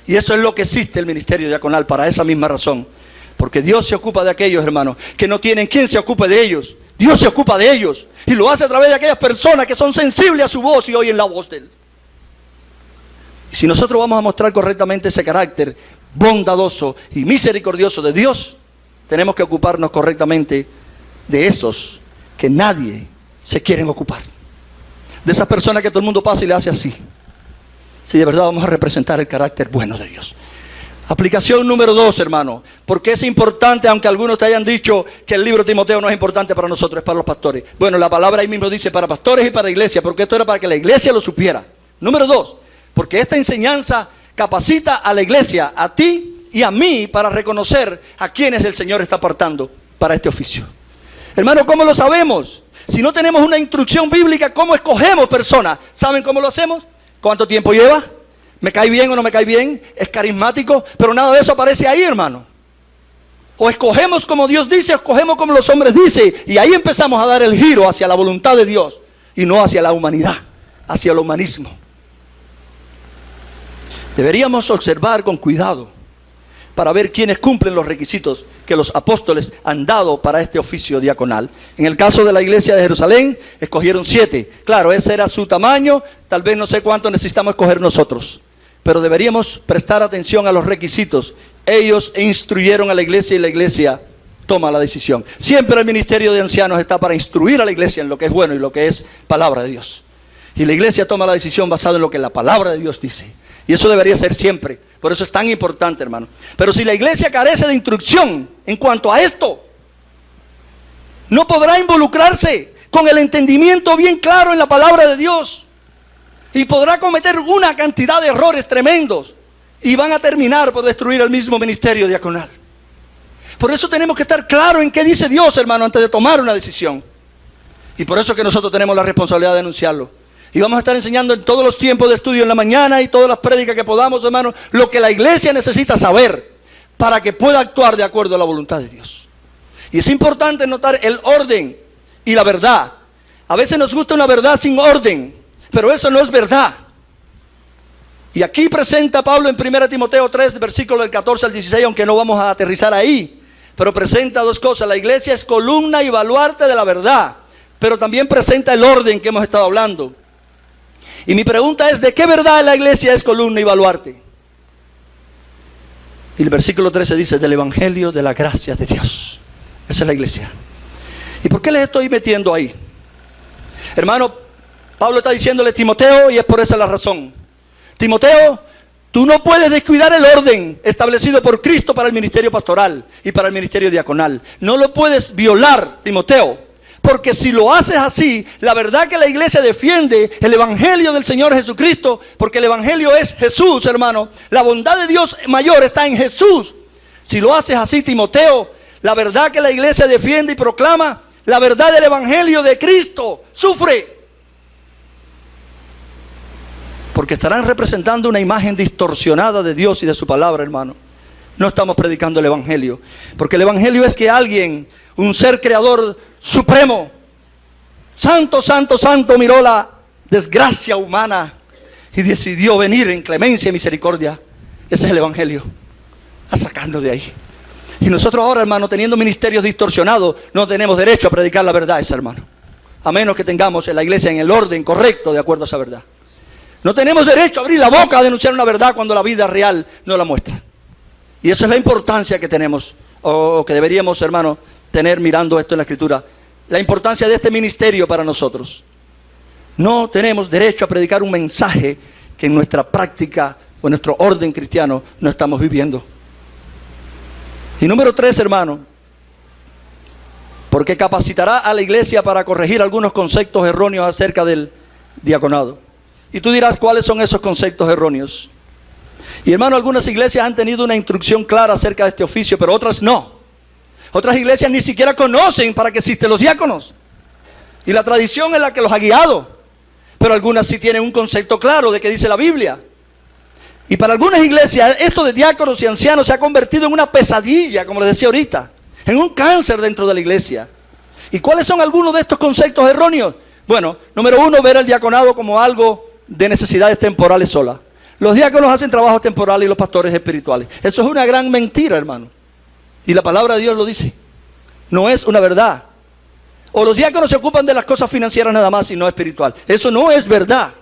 Y eso es lo que existe el ministerio diaconal, para esa misma razón. Porque Dios se ocupa de aquellos, hermanos, que no tienen quien se ocupe de ellos. Dios se ocupa de ellos. Y lo hace a través de aquellas personas que son sensibles a su voz y oyen la voz de Él. Y si nosotros vamos a mostrar correctamente ese carácter bondadoso y misericordioso de Dios, tenemos que ocuparnos correctamente de esos que nadie se quieren ocupar. De esas personas que todo el mundo pasa y le hace así. Si de verdad vamos a representar el carácter bueno de Dios. Aplicación número 2, hermano. Porque es importante, aunque algunos te hayan dicho que el libro de Timoteo no es importante para nosotros, es para los pastores. Bueno, la palabra ahí mismo dice para pastores y para iglesia, porque esto era para que la iglesia lo supiera. Número 2, porque esta enseñanza capacita a la iglesia, a ti y a mí, para reconocer a quienes el Señor está apartando para este oficio. Hermano, ¿cómo lo sabemos? Si no tenemos una instrucción bíblica, ¿cómo escogemos personas? ¿Saben cómo lo hacemos? ¿Cuánto tiempo lleva? ¿Me cae bien o no me cae bien? ¿Es carismático? Pero nada de eso aparece ahí, hermano. O escogemos como Dios dice, o escogemos como los hombres dicen. Y ahí empezamos a dar el giro hacia la voluntad de Dios. Y no hacia la humanidad, hacia el humanismo. Deberíamos observar con cuidado para ver quiénes cumplen los requisitos que los apóstoles han dado para este oficio diaconal. En el caso de la iglesia de Jerusalén, escogieron 7. Claro, ese era su tamaño, tal vez no sé cuánto necesitamos escoger nosotros. Pero deberíamos prestar atención a los requisitos. Ellos instruyeron a la iglesia y la iglesia toma la decisión. Siempre el ministerio de ancianos está para instruir a la iglesia en lo que es bueno y lo que es palabra de Dios. Y la iglesia toma la decisión basada en lo que la palabra de Dios dice. Y eso debería ser siempre. Por eso es tan importante, hermano. Pero si la iglesia carece de instrucción en cuanto a esto, no podrá involucrarse con el entendimiento bien claro en la palabra de Dios. Y podrá cometer una cantidad de errores tremendos. Y van a terminar por destruir el mismo ministerio diaconal. Por eso tenemos que estar claros en qué dice Dios, hermano, antes de tomar una decisión. Y por eso es que nosotros tenemos la responsabilidad de anunciarlo. Y vamos a estar enseñando en todos los tiempos de estudio en la mañana y todas las prédicas que podamos, hermano, lo que la iglesia necesita saber para que pueda actuar de acuerdo a la voluntad de Dios. Y es importante notar el orden y la verdad. A veces nos gusta una verdad sin orden, pero eso no es verdad. Y aquí presenta Pablo en 1 Timoteo 3, versículo del 14 al 16, aunque no vamos a aterrizar ahí, pero presenta dos cosas. La iglesia es columna y baluarte de la verdad, pero también presenta el orden que hemos estado hablando. Y mi pregunta es, ¿de qué verdad la iglesia es columna y baluarte? Y el versículo 13 dice, del evangelio de la gracia de Dios. Esa es la iglesia. ¿Y por qué les estoy metiendo ahí? Hermano, Pablo está diciéndole a Timoteo, y es por esa la razón. Timoteo, tú no puedes descuidar el orden establecido por Cristo para el ministerio pastoral y para el ministerio diaconal. No lo puedes violar, Timoteo. Porque si lo haces así, la verdad que la iglesia defiende el evangelio del Señor Jesucristo, porque el evangelio es Jesús, hermano. La bondad de Dios mayor está en Jesús. Si lo haces así, Timoteo, la verdad que la iglesia defiende y proclama, la verdad del evangelio de Cristo, sufre. Porque estarán representando una imagen distorsionada de Dios y de su palabra, hermano. No estamos predicando el evangelio. Porque el evangelio es que alguien, un ser creador supremo, santo, santo, santo, miró la desgracia humana y decidió venir en clemencia y misericordia. Ese es el evangelio, a sacarnos de ahí. Y nosotros ahora, hermano, teniendo ministerios distorsionados, no tenemos derecho a predicar la verdad esa, hermano. A menos que tengamos en la iglesia en el orden correcto, de acuerdo a esa verdad. No tenemos derecho a abrir la boca a denunciar una verdad cuando la vida real no la muestra. Y esa es la importancia que tenemos, o que deberíamos, hermano, tener mirando esto en la Escritura. La importancia de este ministerio para nosotros. No tenemos derecho a predicar un mensaje que en nuestra práctica o en nuestro orden cristiano no estamos viviendo. Y número 3, hermano, porque capacitará a la iglesia para corregir algunos conceptos erróneos acerca del diaconado. Y tú dirás, ¿cuáles son esos conceptos erróneos? Y hermano, algunas iglesias han tenido una instrucción clara acerca de este oficio, pero otras no. Otras iglesias ni siquiera conocen para qué existen los diáconos. Y la tradición es la que los ha guiado. Pero algunas sí tienen un concepto claro de qué dice la Biblia. Y para algunas iglesias esto de diáconos y ancianos se ha convertido en una pesadilla, como les decía ahorita, en un cáncer dentro de la iglesia. ¿Y cuáles son algunos de estos conceptos erróneos? Bueno, número 1, ver al diaconado como algo de necesidades temporales sola. Los diáconos hacen trabajos temporales y los pastores espirituales. Eso es una gran mentira, hermano. Y la palabra de Dios lo dice. No es una verdad. O los diáconos se ocupan de las cosas financieras nada más y no espiritual. Eso no es verdad.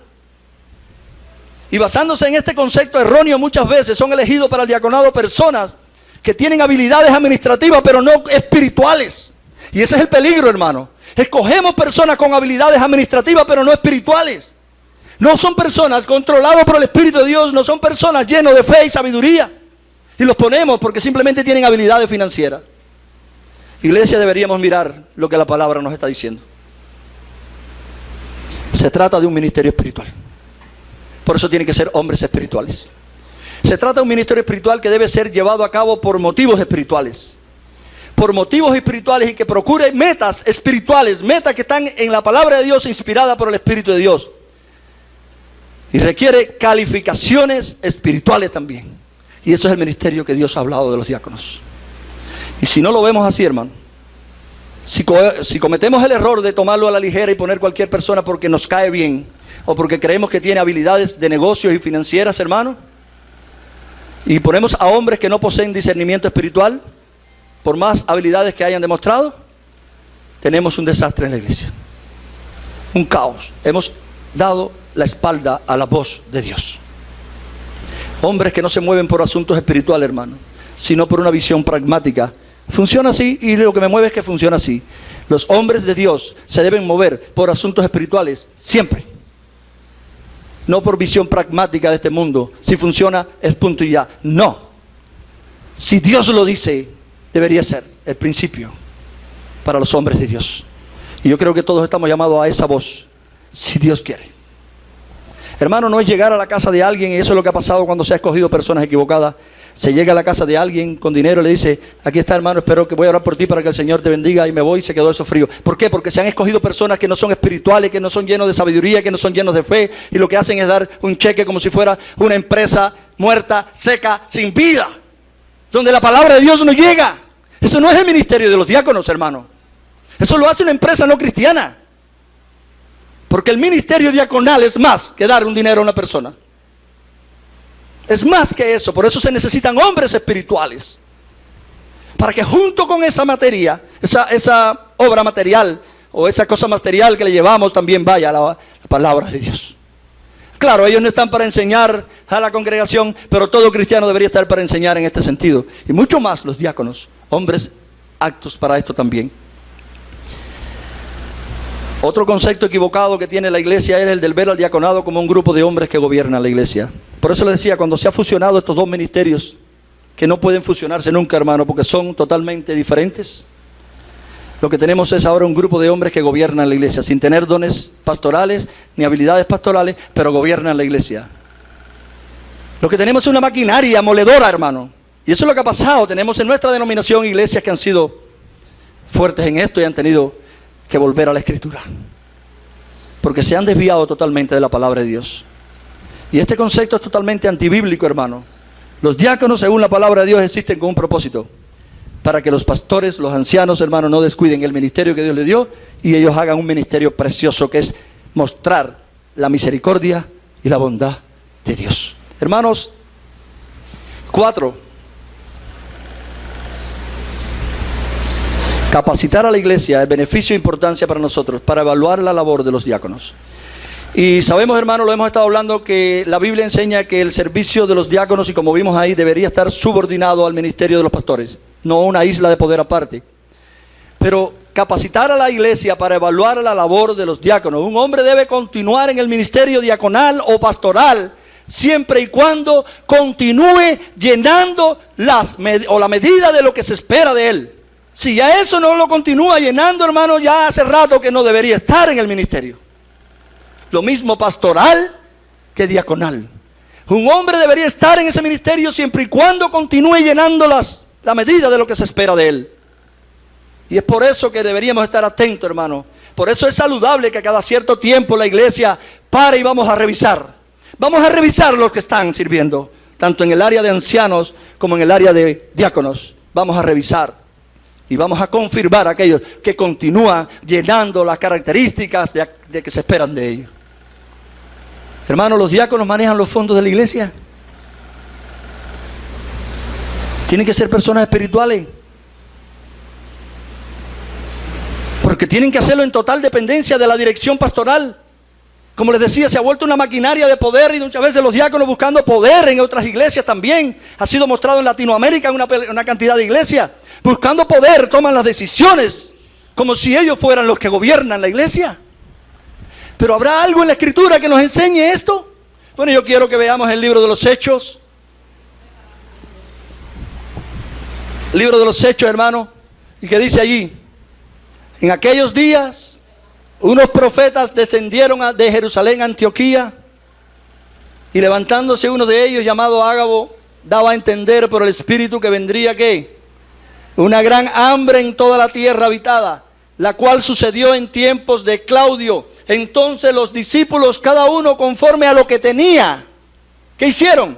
Y basándose en este concepto erróneo, muchas veces son elegidos para el diaconado personas que tienen habilidades administrativas pero no espirituales. Y ese es el peligro, hermano. Escogemos personas con habilidades administrativas pero no espirituales. No son personas controladas por el Espíritu de Dios, no son personas llenas de fe y sabiduría. Y los ponemos porque simplemente tienen habilidades financieras. Iglesia, deberíamos mirar lo que la palabra nos está diciendo. Se trata de un ministerio espiritual. Por eso tienen que ser hombres espirituales. Se trata de un ministerio espiritual que debe ser llevado a cabo por motivos espirituales. Por motivos espirituales y que procure metas espirituales, metas que están en la palabra de Dios inspirada por el Espíritu de Dios. Y requiere calificaciones espirituales también. Y eso es el ministerio que Dios ha hablado de los diáconos. Y si no lo vemos así, hermano, si cometemos el error de tomarlo a la ligera y poner cualquier persona porque nos cae bien, o porque creemos que tiene habilidades de negocios y financieras, hermano, y ponemos a hombres que no poseen discernimiento espiritual, por más habilidades que hayan demostrado, tenemos un desastre en la iglesia. Un caos. Hemos dado la espalda a la voz de Dios. Hombres que no se mueven por asuntos espirituales, hermano, sino por una visión pragmática. Funciona así y lo que me mueve es que funciona así. Los hombres de Dios se deben mover por asuntos espirituales siempre. No por visión pragmática de este mundo. Si funciona es punto y ya. No. Si Dios lo dice, debería ser el principio para los hombres de Dios. Y yo creo que todos estamos llamados a esa voz, si Dios quiere. Hermano, no es llegar a la casa de alguien, y eso es lo que ha pasado cuando se ha escogido personas equivocadas. Se llega a la casa de alguien con dinero y le dice, aquí está, hermano, espero que voy a orar por ti para que el Señor te bendiga, y me voy, y se quedó eso frío. ¿Por qué? Porque se han escogido personas que no son espirituales, que no son llenos de sabiduría, que no son llenos de fe, y lo que hacen es dar un cheque como si fuera una empresa muerta, seca, sin vida, donde la palabra de Dios no llega. Eso no es el ministerio de los diáconos, hermano. Eso lo hace una empresa no cristiana. Porque el ministerio diaconal es más que dar un dinero a una persona. Es más que eso. Por eso se necesitan hombres espirituales. Para que junto con esa materia, esa obra material o esa cosa material que le llevamos, también vaya la palabra de Dios. Claro, ellos no están para enseñar a la congregación, pero todo cristiano debería estar para enseñar en este sentido. Y mucho más los diáconos, hombres aptos para esto también. Otro concepto equivocado que tiene la iglesia es el del ver al diaconado como un grupo de hombres que gobiernan la iglesia. Por eso le decía, cuando se han fusionado estos dos ministerios, que no pueden fusionarse nunca, hermano, porque son totalmente diferentes. Lo que tenemos es ahora un grupo de hombres que gobiernan la iglesia, sin tener dones pastorales ni habilidades pastorales, pero gobiernan la iglesia. Lo que tenemos es una maquinaria moledora, hermano. Y eso es lo que ha pasado. Tenemos en nuestra denominación iglesias que han sido fuertes en esto y han tenido que volver a la Escritura, porque se han desviado totalmente de la palabra de Dios. Y este concepto es totalmente antibíblico, hermano. Los diáconos, según la palabra de Dios, existen con un propósito: para que los pastores, los ancianos, hermanos, no descuiden el ministerio que Dios les dio y ellos hagan un ministerio precioso, que es mostrar la misericordia y la bondad de Dios. Hermanos, 4. Capacitar a la iglesia es beneficio e importancia para nosotros, para evaluar la labor de los diáconos. Y sabemos, hermanos, lo hemos estado hablando, que la Biblia enseña que el servicio de los diáconos, y como vimos ahí, debería estar subordinado al ministerio de los pastores, no una isla de poder aparte. Pero capacitar a la iglesia para evaluar la labor de los diáconos. Un hombre debe continuar en el ministerio diaconal o pastoral siempre y cuando continúe llenando la medida de lo que se espera de él. Si ya eso no lo continúa llenando, hermano, ya hace rato que no debería estar en el ministerio. Lo mismo pastoral que diaconal. Un hombre debería estar en ese ministerio siempre y cuando continúe llenando la medida de lo que se espera de él. Y es por eso que deberíamos estar atentos, hermano. Por eso es saludable que cada cierto tiempo la iglesia pare y vamos a revisar. Vamos a revisar los que están sirviendo, tanto en el área de ancianos como en el área de diáconos. Vamos a revisar y vamos a confirmar a aquellos que continúan llenando las características de que se esperan de ellos. Hermanos, los diáconos manejan los fondos de la iglesia. Tienen que ser personas espirituales, porque tienen que hacerlo en total dependencia de la dirección pastoral. Como les decía, se ha vuelto una maquinaria de poder, y muchas veces los diáconos buscando poder en otras iglesias también. Ha sido mostrado en Latinoamérica en una cantidad de iglesias. Buscando poder, toman las decisiones como si ellos fueran los que gobiernan la iglesia. Pero ¿habrá algo en la Escritura que nos enseñe esto? Bueno, yo quiero que veamos el libro de los Hechos. El libro de los Hechos, hermano, y que dice allí: en aquellos días unos profetas descendieron de Jerusalén a Antioquía, y levantándose uno de ellos, llamado Ágabo, daba a entender por el Espíritu que vendría, ¿qué? Una gran hambre en toda la tierra habitada, la cual sucedió en tiempos de Claudio. Entonces los discípulos, cada uno conforme a lo que tenía, ¿qué hicieron?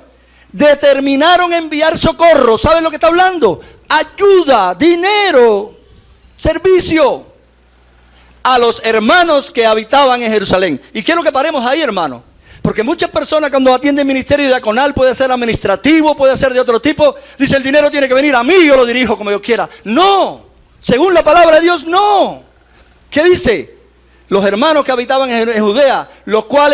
Determinaron enviar socorro. ¿Saben lo que está hablando? Ayuda, dinero, servicio a los hermanos que habitaban en Jerusalén. Y quiero que paremos ahí, hermano, porque muchas personas, cuando atienden ministerio diaconal, puede ser administrativo, puede ser de otro tipo, dice: el dinero tiene que venir a mí, yo lo dirijo como yo quiera. No, según la palabra de Dios, no. ¿Qué dice? Los hermanos que habitaban en Judea, lo cual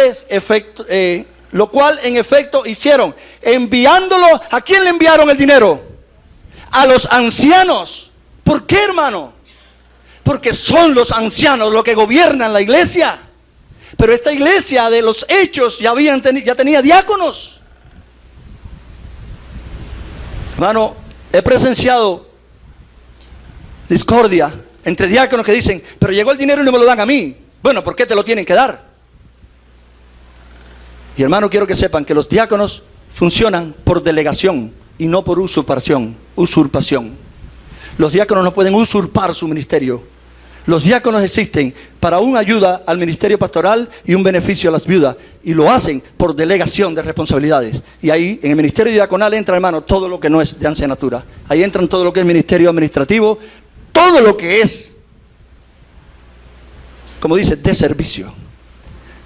en efecto hicieron, enviándolo. ¿A quién le enviaron el dinero? A los ancianos. ¿Por qué, hermano? Porque son los ancianos los que gobiernan la iglesia. Pero esta iglesia de los Hechos ya tenía diáconos. Hermano, he presenciado discordia entre diáconos que dicen: pero llegó el dinero y no me lo dan a mí. Bueno, ¿por qué te lo tienen que dar? Y hermano, quiero que sepan que los diáconos funcionan por delegación y no por usurpación. Los diáconos no pueden usurpar su ministerio. Los diáconos existen para una ayuda al ministerio pastoral y un beneficio a las viudas, y lo hacen por delegación de responsabilidades. Y ahí en el ministerio diaconal entra, hermano, todo lo que no es de ancianatura. Ahí entran todo lo que es ministerio administrativo, todo lo que es, como dice, de servicio.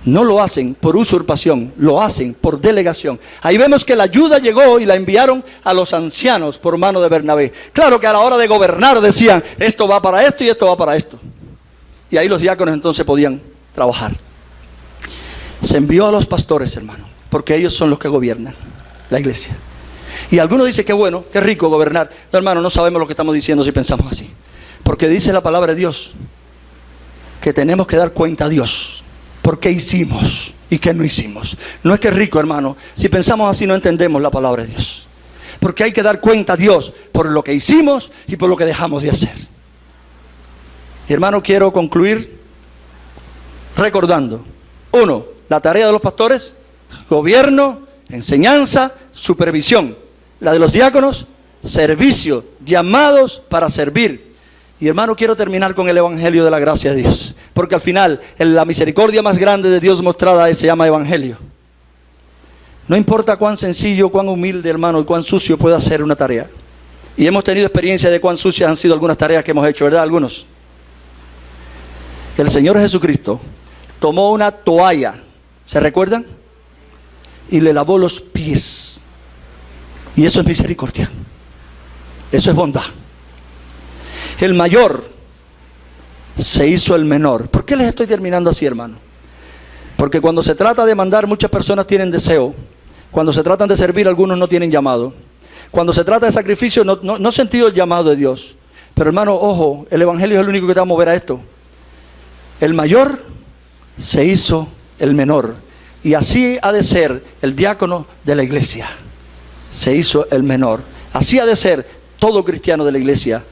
No lo hacen por usurpación, lo hacen por delegación. Ahí vemos que la ayuda llegó y la enviaron a los ancianos por mano de Bernabé. Claro que a la hora de gobernar decían: esto va para esto y esto va para esto. Y ahí los diáconos entonces podían trabajar. Se envió a los pastores, hermano, porque ellos son los que gobiernan la iglesia. Y algunos dicen: qué bueno, qué rico gobernar. No, hermano, no sabemos lo que estamos diciendo si pensamos así. Porque dice la palabra de Dios que tenemos que dar cuenta a Dios por qué hicimos y qué no hicimos. No es que es rico, hermano. Si pensamos así no entendemos la palabra de Dios. Porque hay que dar cuenta a Dios por lo que hicimos y por lo que dejamos de hacer. Y hermano, quiero concluir recordando. 1, la tarea de los pastores, gobierno, enseñanza, supervisión. La de los diáconos, servicio, llamados para servir. Y hermano, quiero terminar con el evangelio de la gracia de Dios, porque al final la misericordia más grande de Dios mostrada se llama evangelio. No importa cuán sencillo, cuán humilde, hermano, y cuán sucio pueda ser una tarea. Y hemos tenido experiencia de cuán sucias han sido algunas tareas que hemos hecho, ¿verdad? Algunos. El Señor Jesucristo tomó una toalla, ¿se recuerdan? Y le lavó los pies. Y eso es misericordia. Eso es bondad. El mayor se hizo el menor. ¿Por qué les estoy terminando así, hermano? Porque cuando se trata de mandar, muchas personas tienen deseo. Cuando se tratan de servir, algunos no tienen llamado. Cuando se trata de sacrificio, no he sentido el llamado de Dios. Pero hermano, ojo, el evangelio es el único que te va a mover a esto. El mayor se hizo el menor. Y así ha de ser el diácono de la iglesia. Se hizo el menor. Así ha de ser todo cristiano de la iglesia.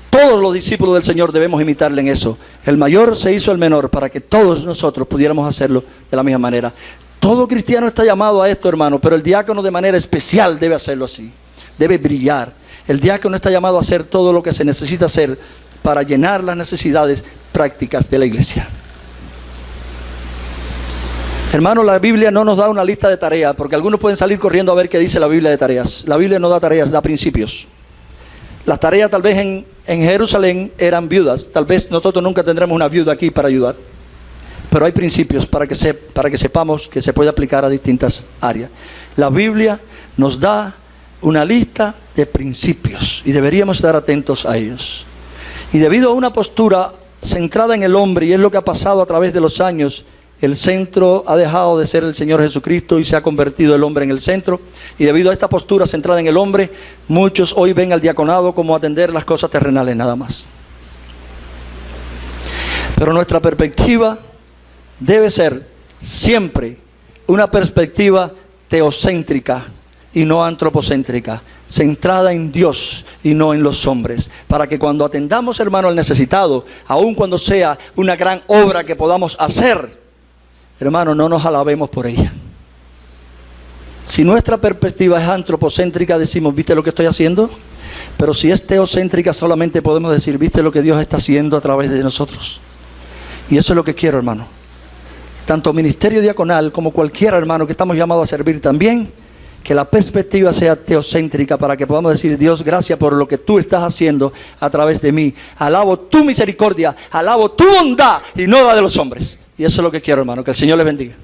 Todos los discípulos del Señor debemos imitarle en eso. El mayor se hizo el menor para que todos nosotros pudiéramos hacerlo de la misma manera. Todo cristiano está llamado a esto, hermano, pero el diácono de manera especial debe hacerlo así. Debe brillar. El diácono está llamado a hacer todo lo que se necesita hacer para llenar las necesidades prácticas de la iglesia. Hermano, la Biblia no nos da una lista de tareas, porque algunos pueden salir corriendo a ver qué dice la Biblia de tareas. La Biblia no da tareas, da principios. Las tareas tal vez en Jerusalén eran viudas. Tal vez nosotros nunca tendremos una viuda aquí para ayudar. Pero hay principios para que sepamos que se puede aplicar a distintas áreas. La Biblia nos da una lista de principios y deberíamos estar atentos a ellos. Y debido a una postura centrada en el hombre, y es lo que ha pasado a través de los años, el centro ha dejado de ser el Señor Jesucristo y se ha convertido el hombre en el centro. Y debido a esta postura centrada en el hombre, muchos hoy ven al diaconado como atender las cosas terrenales nada más. Pero nuestra perspectiva debe ser siempre una perspectiva teocéntrica y no antropocéntrica, centrada en Dios y no en los hombres, para que cuando atendamos, hermano, al necesitado, aun cuando sea una gran obra que podamos hacer, hermano, no nos alabemos por ella. Si nuestra perspectiva es antropocéntrica, decimos, ¿viste lo que estoy haciendo? Pero si es teocéntrica, solamente podemos decir, ¿viste lo que Dios está haciendo a través de nosotros? Y eso es lo que quiero, hermano. Tanto ministerio diaconal como cualquier hermano que estamos llamados a servir también, que la perspectiva sea teocéntrica para que podamos decir, Dios, gracias por lo que tú estás haciendo a través de mí. Alabo tu misericordia, alabo tu bondad y no la de los hombres. Y eso es lo que quiero, hermano. Que el Señor les bendiga.